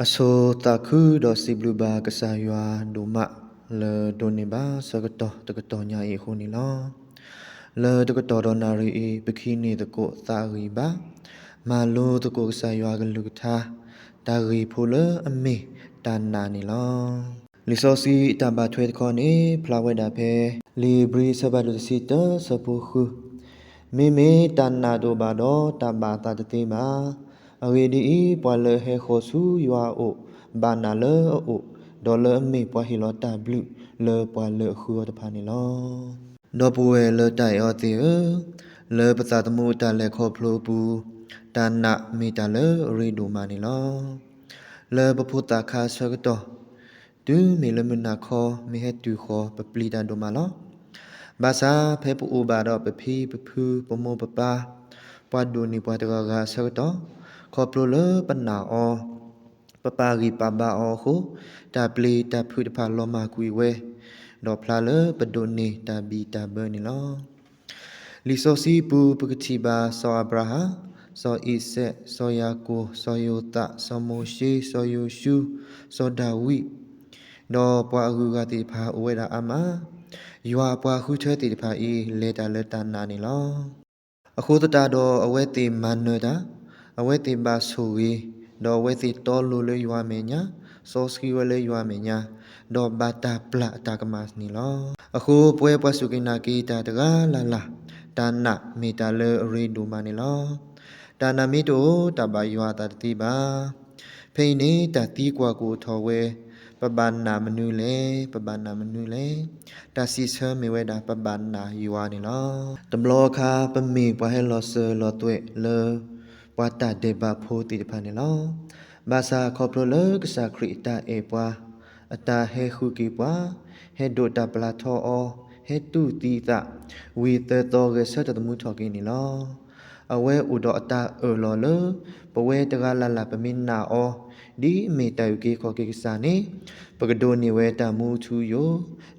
အဆိုတာခုတော်စီဘလူဘာကစားရွာဒိုမလေဒိုနေဘာစကတော်တကတော်ညာဤခုန်နီလောလေတကတော်တော်နာရီပခိနေတကိုသာရီဘာမာလိုတကိုကစားရွာကလူထားတာရီဖိုလအမေတာနာနီလောလီဆိုစီတဘာထွေခေါနေဖလာဝဲတာဖဲလီဘရီဆဘလူစီတစပူခုမေမေတာနာဒိုဘာတော့တဘာတာတေမာအဝေဒီပွာလဟေခိုဆူယွာအိုဘာနာလေအိုဒေါ်လာမေပွာဟီလောတာဘလူလေပွာလေခူတဖာနီလောဒေါ်ပွေလေတိုင်အော်တီလေပသာတမှုတလေခေါဖလိုပူတာနာမီတလေရီဒိုမာနီလောလေပဖုတာခါဆကတော့ဒူမီလမနာခေါမီဟက်တူခေါပပလီတာဒိုမာလောဘာသာဖေပူဘာတော့ပဖီပဖူပမောပပါပွာဒိုနီပွာတကဆကတော့ခေါပလိုလေပနာအောပပါရီပဘာအောခုတာပလီတာဖူတဖာလောမာကွီဝဲဒေါ်ဖလာလေပဒိုနီတာဘီတာဘနီလောလီဆိုစီပူပကတိဘာဆောအဘရာဟာဆောဣဆက်ဆောယာကိုဆောယိုတာဆောမိုရှိဆောယိုရှူဆောဒါဝီဒေါ်ပွာအကူကတိဖာအဝဲတာအမယွာပွာခုချဲတိတဖာဤလေတာလေတာနာနီလောအခုတတာတော့အဝဲတိမန်နတာအဝဲတိဘာဆူဝီဒေါ်ဝဲတိတော်လူလေယွာမေညာစောစကီဝဲလေယွာမေညာဒေါ်ဘာတာပလာတာကမတ်နီလောအခုပွဲပွားစုကိနာကီတာတကလာလာတာနာမီတာလေရီဒူမနီလောတာနာမီတိုတဘာယွာတာတိဘာဖိနေတာတီကွာကိုထော်ဝဲပပနာမနူလေပပနာမနူလေတာစီဆာမေဝဲတာပပနာယွာနီလောတဘလောခါပမေပွားဟဲလောဆာလောတွဲလေပွာတာဒေဘာဖိုတီတဖာနီလောဘာသာခေါပလိုလေကစားခရီတာအေပွာအတာဟဲခုကီပွာဟဲဒိုတာပလာထောအောဟဲတူတီတာဝီတေတော်ကဆတ်တမှုထော်ကင်းနီလောအဝဲဥတော်အတာအောလောလေပဝဲတကလာလာပမင်းနာအောဒီမေတယူကေခေါ်ကေကစားနေပကဒိုနီဝဲတာမူချူယို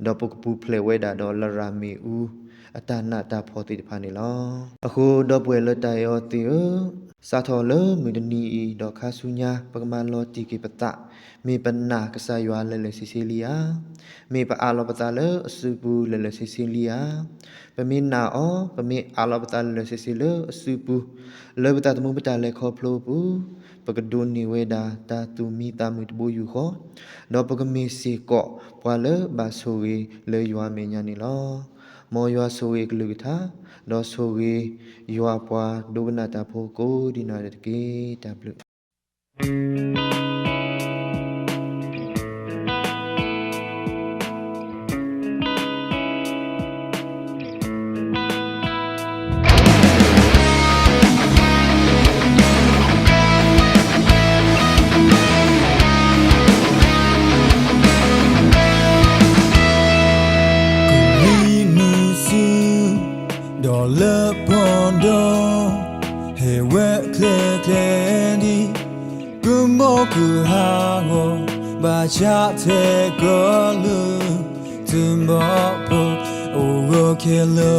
ဒေါ်ပကပူဖလေဝဲတာဒေါ်လရာမီဦးအတာနာတာဖော်တီတဖာနေလောအခုဒေါ်ပွဲလတယောတီစာထော်လမီဒနီဒေါ်ခါဆူညာပကမလောတီကေပတမေပနာကဆာယွာလဲလဲစီစီလီယာမေပအာလောပတာလဲအစုပူလဲလဲစီစီလီယာပမင်းနာအောပမေအာလောပတာလဲစီစီလဲအစုပူလဲပတာတမှုပတာလဲခေါ်ဖလိုပူပကဒိုနီဝဲတာတာတူမီတာမီတဘူယူခေါ်ဒေါ်ပကမေစီကောပွာလဲဘာဆိုဝေလဲယွာမေညာနီလောမောယွာဆိုဝေကလူထာဒေါ်ဆိုဝေယွာပွာဒိုကနာတာဖိုကိုဒီနာတကေတဘလူLe pondo he we kle kle di gumo ku hango ba cha the go lu tumbo po o go ke lo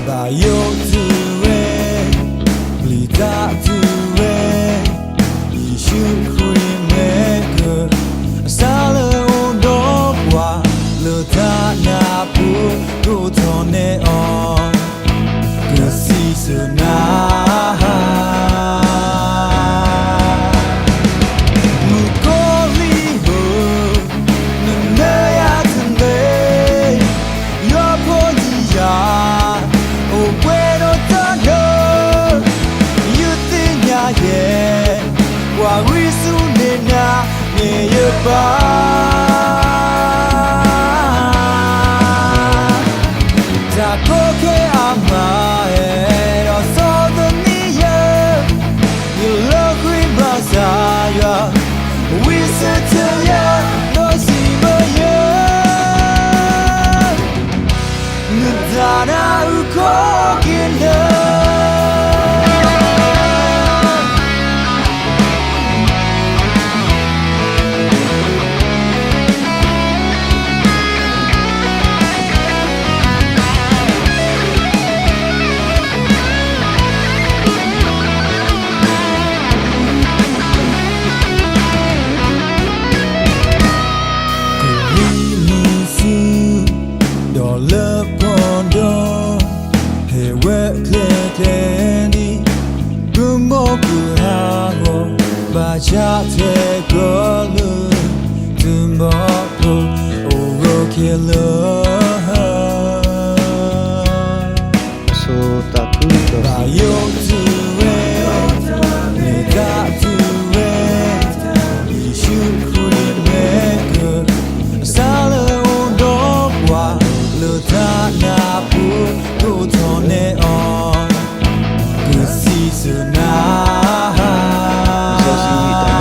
ba yo tu we bli da tu we you cream make sa le ondo wa lo ta na pu go to ne on go see so na mu ko li ho no na ya tne yo po ji ya o bueno ta go you think ya ye wa wi su ne na ye ye ba Koke ama ero so the niye you look with basaya we sit ya no see my ya nudana ukokina te golu Tumbopo Orokelo ဆိုတခုတော့ ဘာယုံကြည်ဝဲနေတာသူဝဲယေရှုခရစ်ရဲ့ကိုဆာလုံးတော့ဘွာလူသားနာဖို့တို့တော်နေအောင်ကိုစီစနာ ဆိုစီတာ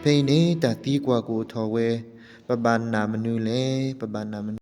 เพลงนี้แต่ตีกว่ากูทอเวปะบานนามนูเลปะบานนาม